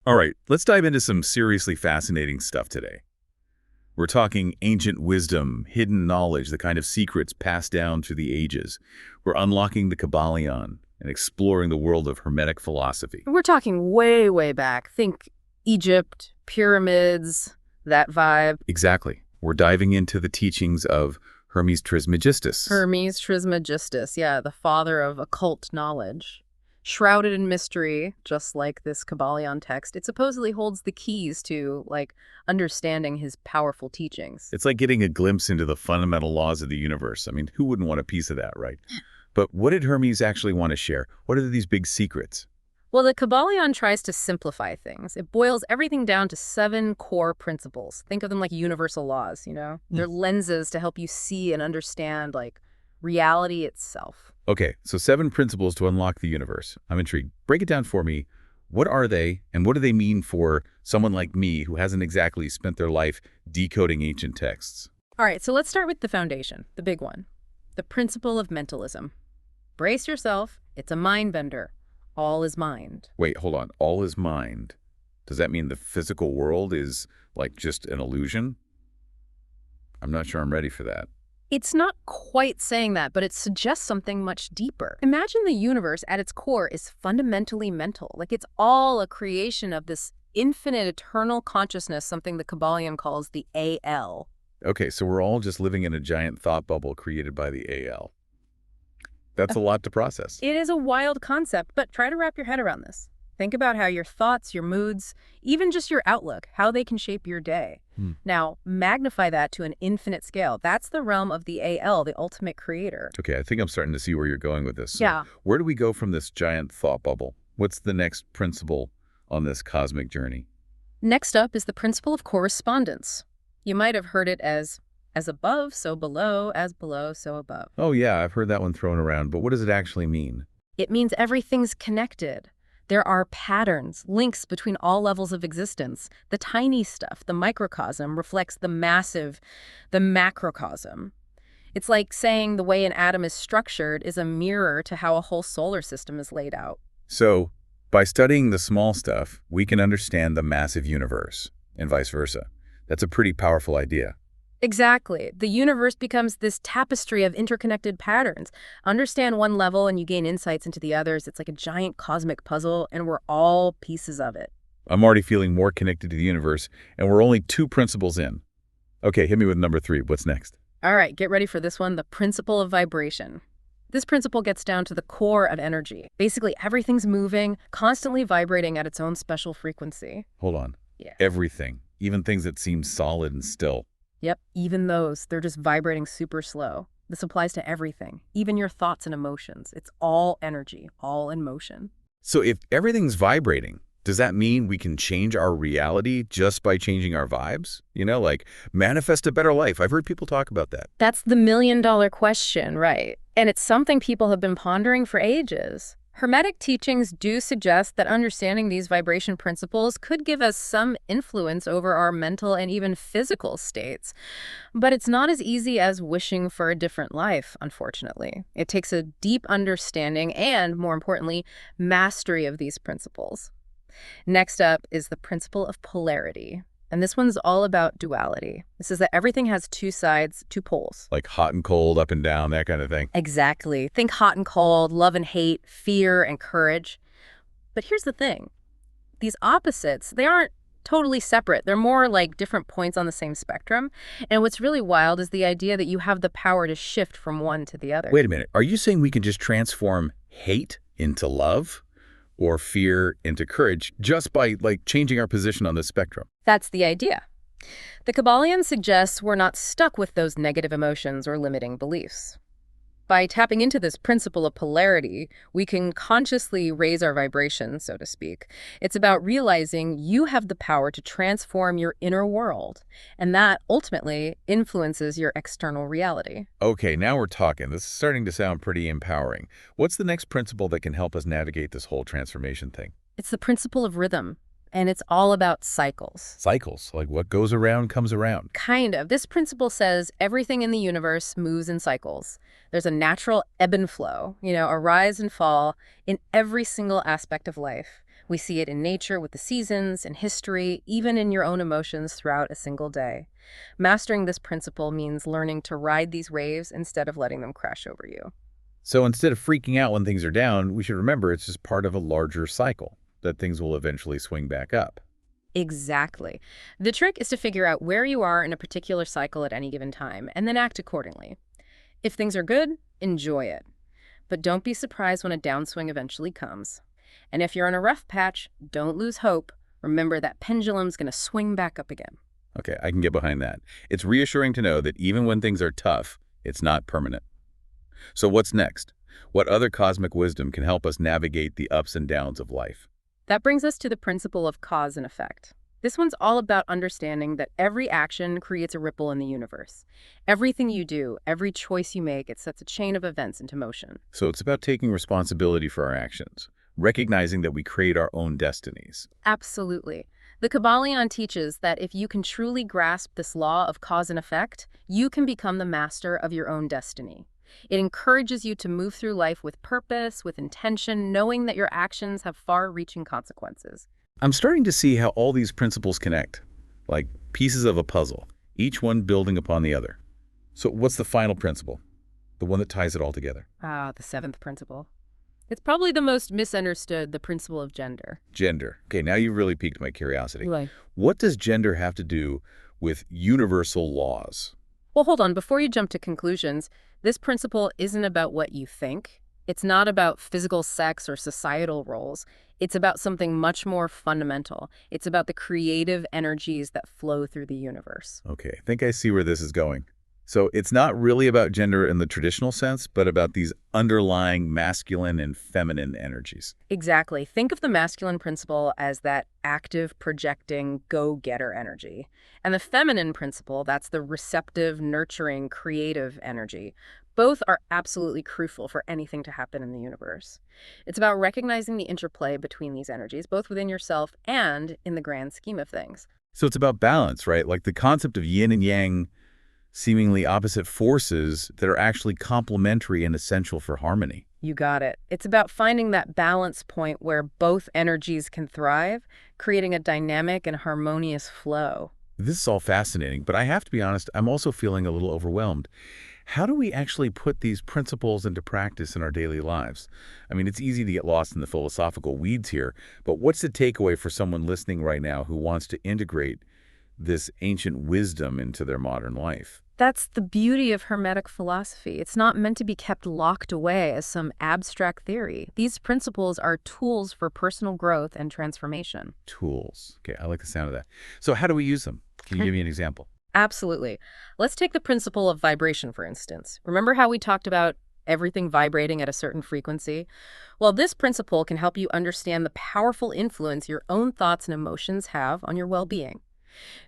All right, let's dive into some seriously fascinating stuff today. We're talking ancient wisdom, hidden knowledge, the kind of secrets passed down through the ages. We're unlocking the Kybalion and exploring the world of Hermetic philosophy. We're talking way, way back. Think Egypt, pyramids, that vibe. Exactly. We're diving into the teachings of Hermes Trismegistus. Hermes Trismegistus, yeah, the father of occult knowledge. Shrouded in mystery, just like this Kybalion text, it supposedly holds the keys to, understanding his powerful teachings. It's like getting a glimpse into the fundamental laws of the universe. I mean, who wouldn't want a piece of that, right? But what did Hermes actually want to share? What are these big secrets? Well, the Kybalion tries to simplify things. It boils everything down to 7 core principles. Think of them like universal laws, you know? They're lenses to help you see and understand, reality itself. Okay, so 7 principles to unlock the universe. I'm intrigued. Break it down for me. What are they, and what do they mean for someone like me who hasn't exactly spent their life decoding ancient texts? All right, so let's start with the foundation, the big one. The principle of mentalism. Brace yourself. It's a mind bender. All is mind. Wait, hold on. All is mind. Does that mean the physical world is just an illusion? I'm not sure I'm ready for that. It's not quite saying that, but it suggests something much deeper. Imagine the universe at its core is fundamentally mental. It's all a creation of this infinite, eternal consciousness, something the Kybalion calls the AL. Okay, so we're all just living in a giant thought bubble created by the AL. That's a lot to process. It is a wild concept, but try to wrap your head around this. Think about how your thoughts, your moods, even just your outlook, how they can shape your day. Now, magnify that to an infinite scale. That's the realm of the AL, the ultimate creator. Okay, I think I'm starting to see where you're going with this. So Yeah. where do we go from this giant thought bubble? What's the next principle on this cosmic journey? Next up is the principle of correspondence. You might have heard it as above, so below, as below, so above. Oh yeah, I've heard that one thrown around, but what does it actually mean? It means everything's connected. There are patterns, links between all levels of existence. The tiny stuff, the microcosm, reflects the massive, the macrocosm. It's like saying the way an atom is structured is a mirror to how a whole solar system is laid out. So, by studying the small stuff, we can understand the massive universe, and vice versa. That's a pretty powerful idea. Exactly. The universe becomes this tapestry of interconnected patterns. Understand one level and you gain insights into the others. It's like a giant cosmic puzzle, and we're all pieces of it. I'm already feeling more connected to the universe, and we're only 2 principles in. Okay, hit me with number 3. What's next? All right, get ready for this one, the principle of vibration. This principle gets down to the core of energy. Basically, everything's moving, constantly vibrating at its own special frequency. Hold on. Yeah. Everything, even things that seem solid and still. Yep, even those, they're just vibrating super slow. This applies to everything, even your thoughts and emotions. It's all energy, all in motion. So if everything's vibrating, does that mean we can change our reality just by changing our vibes? Manifest a better life. I've heard people talk about that. That's the million-dollar question, right? And it's something people have been pondering for ages. Hermetic teachings do suggest that understanding these vibration principles could give us some influence over our mental and even physical states. But it's not as easy as wishing for a different life, unfortunately. It takes a deep understanding and, more importantly, mastery of these principles. Next up is the principle of polarity. And this one's all about duality. This is that everything has 2 sides, 2 poles. Like hot and cold, up and down, that kind of thing. Exactly. Think hot and cold, love and hate, fear and courage. But here's the thing. These opposites, they aren't totally separate. They're more like different points on the same spectrum. And what's really wild is the idea that you have the power to shift from one to the other. Wait a minute. Are you saying we can just transform hate into love? Or fear into courage just by changing our position on the spectrum? That's the idea. The Kybalion suggests we're not stuck with those negative emotions or limiting beliefs. By tapping into this principle of polarity, we can consciously raise our vibration, so to speak. It's about realizing you have the power to transform your inner world, and that ultimately influences your external reality. Okay, now we're talking. This is starting to sound pretty empowering. What's the next principle that can help us navigate this whole transformation thing? It's the principle of rhythm. And it's all about cycles. Cycles, like what goes around comes around. Kind of. This principle says everything in the universe moves in cycles. There's a natural ebb and flow, a rise and fall in every single aspect of life. We see it in nature with the seasons, in history, even in your own emotions throughout a single day. Mastering this principle means learning to ride these waves instead of letting them crash over you. So instead of freaking out when things are down, we should remember it's just part of a larger cycle, that things will eventually swing back up. Exactly. The trick is to figure out where you are in a particular cycle at any given time, and then act accordingly. If things are good, enjoy it. But don't be surprised when a downswing eventually comes. And if you're in a rough patch, don't lose hope. Remember that pendulum's going to swing back up again. Okay, I can get behind that. It's reassuring to know that even when things are tough, it's not permanent. So what's next? What other cosmic wisdom can help us navigate the ups and downs of life? That brings us to the principle of cause and effect. This one's all about understanding that every action creates a ripple in the universe. Everything you do, every choice you make, it sets a chain of events into motion. So it's about taking responsibility for our actions, recognizing that we create our own destinies. Absolutely. The Kybalion teaches that if you can truly grasp this law of cause and effect, you can become the master of your own destiny. It encourages you to move through life with purpose, with intention, knowing that your actions have far-reaching consequences. I'm starting to see how all these principles connect, like pieces of a puzzle, each one building upon the other. So what's the final principle? The one that ties it all together? The seventh principle. It's probably the most misunderstood, the principle of gender. Gender. Okay, now you've really piqued my curiosity. Right. What does gender have to do with universal laws? Well, hold on. Before you jump to conclusions, this principle isn't about what you think. It's not about physical sex or societal roles. It's about something much more fundamental. It's about the creative energies that flow through the universe. Okay, I think I see where this is going. So it's not really about gender in the traditional sense, but about these underlying masculine and feminine energies. Exactly. Think of the masculine principle as that active, projecting, go-getter energy. And the feminine principle, that's the receptive, nurturing, creative energy. Both are absolutely crucial for anything to happen in the universe. It's about recognizing the interplay between these energies, both within yourself and in the grand scheme of things. So it's about balance, right? Like the concept of yin and yang, seemingly opposite forces that are actually complementary and essential for harmony. You got it. It's about finding that balance point where both energies can thrive, creating a dynamic and harmonious flow. This is all fascinating, but I have to be honest, I'm also feeling a little overwhelmed. How do we actually put these principles into practice in our daily lives? I mean, it's easy to get lost in the philosophical weeds here, but what's the takeaway for someone listening right now who wants to integrate this ancient wisdom into their modern life? That's the beauty of Hermetic philosophy. It's not meant to be kept locked away as some abstract theory. These principles are tools for personal growth and transformation. Tools. Okay, I like the sound of that. So how do we use them? Can you give me an example? Absolutely. Let's take the principle of vibration, for instance. Remember how we talked about everything vibrating at a certain frequency? Well, this principle can help you understand the powerful influence your own thoughts and emotions have on your well-being.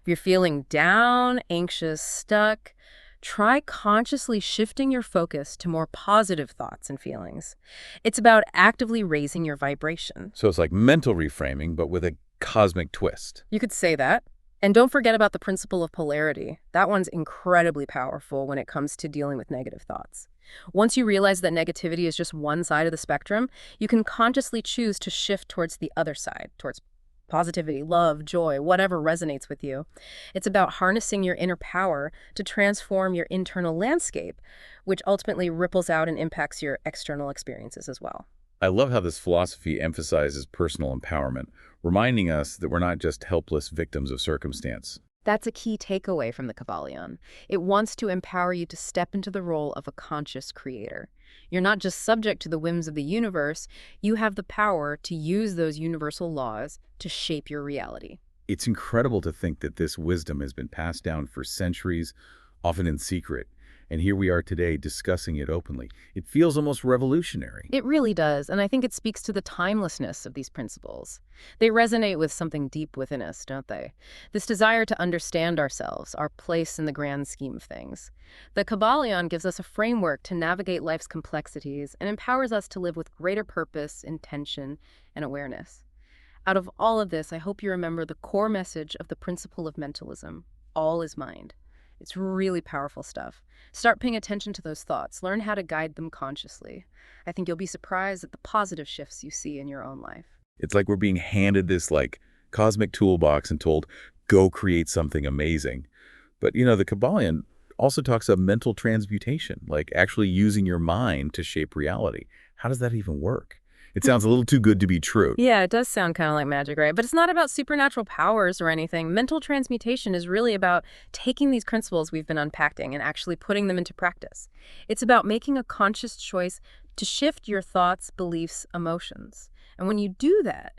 If you're feeling down, anxious, stuck, try consciously shifting your focus to more positive thoughts and feelings. It's about actively raising your vibration. So it's like mental reframing, but with a cosmic twist. You could say that. And don't forget about the principle of polarity. That one's incredibly powerful when it comes to dealing with negative thoughts. Once you realize that negativity is just one side of the spectrum, you can consciously choose to shift towards the other side, towards positivity, love, joy, whatever resonates with you. It's about harnessing your inner power to transform your internal landscape, which ultimately ripples out and impacts your external experiences as well. I love how this philosophy emphasizes personal empowerment, reminding us that we're not just helpless victims of circumstance. That's a key takeaway from the Kybalion. It wants to empower you to step into the role of a conscious creator. You're not just subject to the whims of the universe, you have the power to use those universal laws to shape your reality. It's incredible to think that this wisdom has been passed down for centuries, often in secret. And here we are today discussing it openly. It feels almost revolutionary. It really does, and I think it speaks to the timelessness of these principles. They resonate with something deep within us, don't they? This desire to understand ourselves, our place in the grand scheme of things. The Kybalion gives us a framework to navigate life's complexities and empowers us to live with greater purpose, intention, and awareness. Out of all of this, I hope you remember the core message of the principle of mentalism. All is mind. It's really powerful stuff. Start paying attention to those thoughts. Learn how to guide them consciously. I think you'll be surprised at the positive shifts you see in your own life. It's like we're being handed this like cosmic toolbox and told, go create something amazing. But, the Kybalion also talks of mental transmutation, like actually using your mind to shape reality. How does that even work? It sounds a little too good to be true. Yeah, it does sound kind of like magic, right? But it's not about supernatural powers or anything. Mental transmutation is really about taking these principles we've been unpacking and actually putting them into practice. It's about making a conscious choice to shift your thoughts, beliefs, emotions. And when you do that,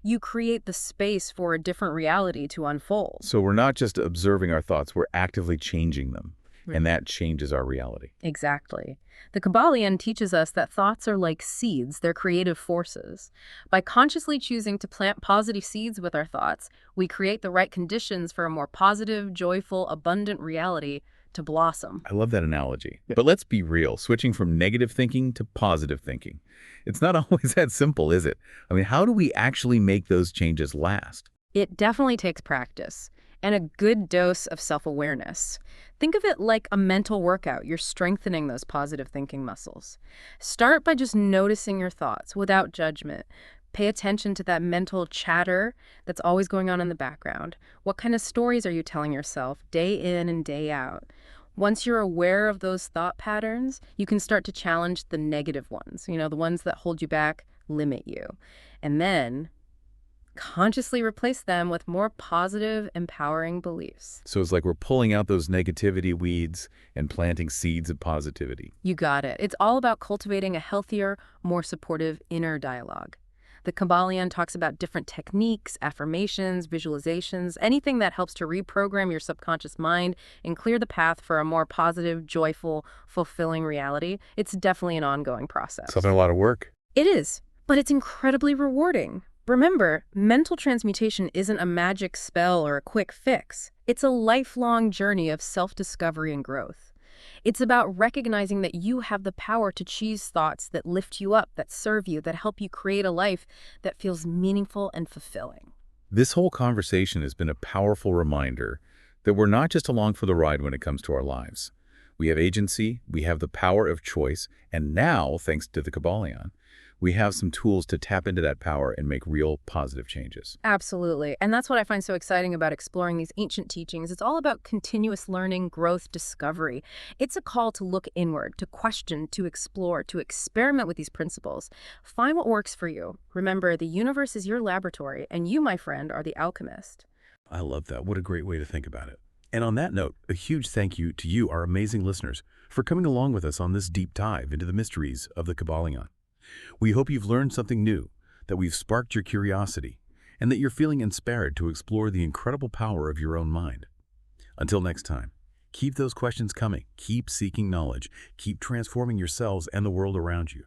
you create the space for a different reality to unfold. So we're not just observing our thoughts, we're actively changing them. Right. And that changes our reality. Exactly. The Kybalion teaches us that thoughts are like seeds, they're creative forces. By consciously choosing to plant positive seeds with our thoughts, we create the right conditions for a more positive, joyful, abundant reality to blossom. I love that analogy. But let's be real, switching from negative thinking to positive thinking. It's not always that simple, is it? I mean, how do we actually make those changes last? It definitely takes practice and a good dose of self-awareness. Think of it like a mental workout. You're strengthening those positive thinking muscles. Start by just noticing your thoughts without judgment. Pay attention to that mental chatter that's always going on in the background. What kind of stories are you telling yourself day in and day out? Once you're aware of those thought patterns, you can start to challenge the negative ones, the ones that hold you back, limit you. And then consciously replace them with more positive, empowering beliefs. So it's like we're pulling out those negativity weeds and planting seeds of positivity. You got it. It's all about cultivating a healthier, more supportive inner dialogue. The Kybalion talks about different techniques, affirmations, visualizations, anything that helps to reprogram your subconscious mind and clear the path for a more positive, joyful, fulfilling reality. It's definitely an ongoing process. Something a lot of work. It is, but it's incredibly rewarding. Remember, mental transmutation isn't a magic spell or a quick fix. It's a lifelong journey of self-discovery and growth. It's about recognizing that you have the power to choose thoughts that lift you up, that serve you, that help you create a life that feels meaningful and fulfilling. This whole conversation has been a powerful reminder that we're not just along for the ride when it comes to our lives. We have agency, we have the power of choice, and now, thanks to the Kybalion, we have some tools to tap into that power and make real positive changes. Absolutely. And that's what I find so exciting about exploring these ancient teachings. It's all about continuous learning, growth, discovery. It's a call to look inward, to question, to explore, to experiment with these principles. Find what works for you. Remember, the universe is your laboratory, and you, my friend, are the alchemist. I love that. What a great way to think about it. And on that note, a huge thank you to you, our amazing listeners, for coming along with us on this deep dive into the mysteries of the Kybalion. We hope you've learned something new, that we've sparked your curiosity, and that you're feeling inspired to explore the incredible power of your own mind. Until next time, keep those questions coming, keep seeking knowledge, keep transforming yourselves and the world around you.